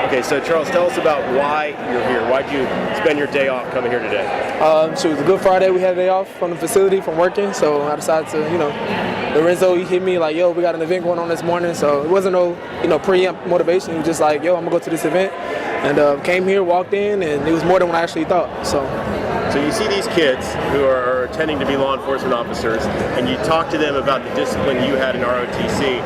Okay, so Charles, tell us about why you're here. Why'd you spend your day off coming here today? So it was a good Friday. We had a day off from the facility from working, so I decided to, Lorenzo, he hit me like, yo, we got an event going on this morning. So it wasn't no, preempt motivation. It was just like, yo, I'm gonna go to this event, and came here, walked in, and it was more than what I actually thought. So you see these kids who are intending to be law enforcement officers, and you talk to them about the discipline you had in ROTC.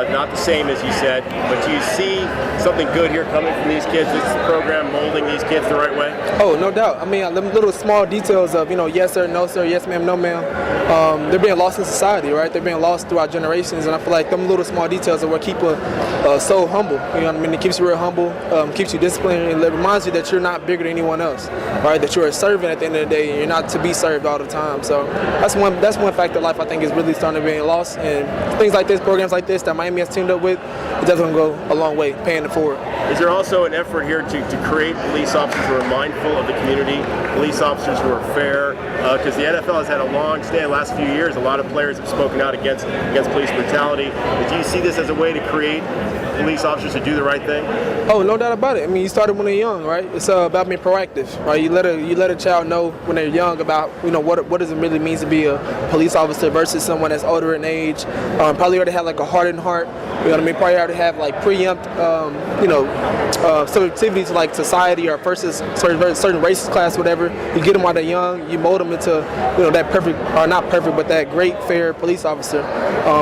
Not the same as you said, but do you see something good here coming from these kids? This program molding these kids the right way? Oh, no doubt. I mean, them little small details of, yes sir, no sir, yes ma'am, no ma'am, they're being lost in society, right? They're being lost throughout generations, and I feel like them little small details are what keep a soul humble. You know what I mean? It keeps you real humble, keeps you disciplined, and it reminds you that you're not bigger than anyone else, right? That you're a servant at the end of the day, and you're not to be served all the time. So that's one fact of life I think is really starting to be lost, and things like this, programs like this that Miami has teamed up with, it doesn't go a long way paying it forward. Is there also an effort here to create police officers who are mindful of the community, police officers who are fair? Because the NFL has had a long stand, last few years, a lot of players have spoken out against police brutality. Do you see this as a way to create police officers who do the right thing? Oh, no doubt about it. I mean, you started when they're young, right? It's about being proactive, right? You let a child know when they're young about what does it really mean to be a police officer versus someone that's older in age. Probably already have like a hardened heart. You know what I mean? Probably already have like preempt, sensitivity to like society or versus certain race class, whatever. You get them while they're young. You mold them into that perfect, or not perfect, but that great, fair police officer.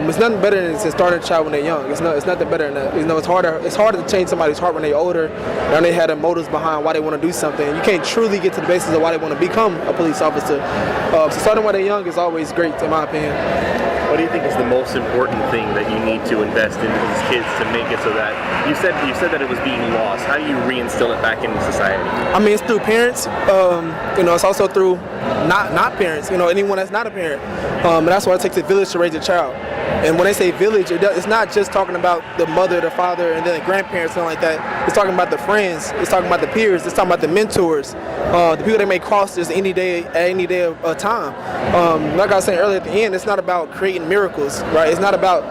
It's nothing better than to start a child when they're young. It's nothing better than that. It's harder to change somebody's heart when they're older, and they have the motives behind why they want to do something. You can't truly get to the basis of why they want to become a police officer. So starting when they're young is always great, in my opinion. What do you think is the most important thing that you need to invest into these kids to make it so that you said that it was being lost? How do you reinstill it back into society? I mean, it's through parents. It's also through not parents. Anyone that's not a parent. And that's why it takes a village to raise a child. And when they say village, it's not just talking about the mother, the father, and then the grandparents, something like that. It's talking about the friends. It's talking about the peers. It's talking about the mentors, the people that may cross this any day of time. Like I was saying earlier at the end, it's not about creating miracles, right? It's not about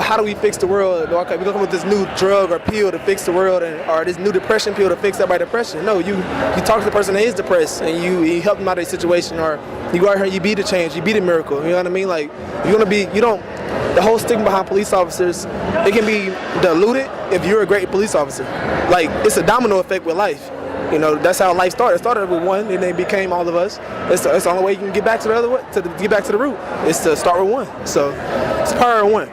how do we fix the world. Okay, we're going to come with this new drug or pill to fix the world, or this new depression pill to fix everybody's depression. No, you talk to the person that is depressed, and you help them out of a situation, or you go out here and you be the change, you be the miracle. You know what I mean? Like, the whole stigma behind police officers, it can be diluted if you're a great police officer. Like, it's a domino effect with life. That's how life started. It started with one, and then became all of us. It's the only way you can get back to the other way, get back to the root. It's to start with one. So it's power of one.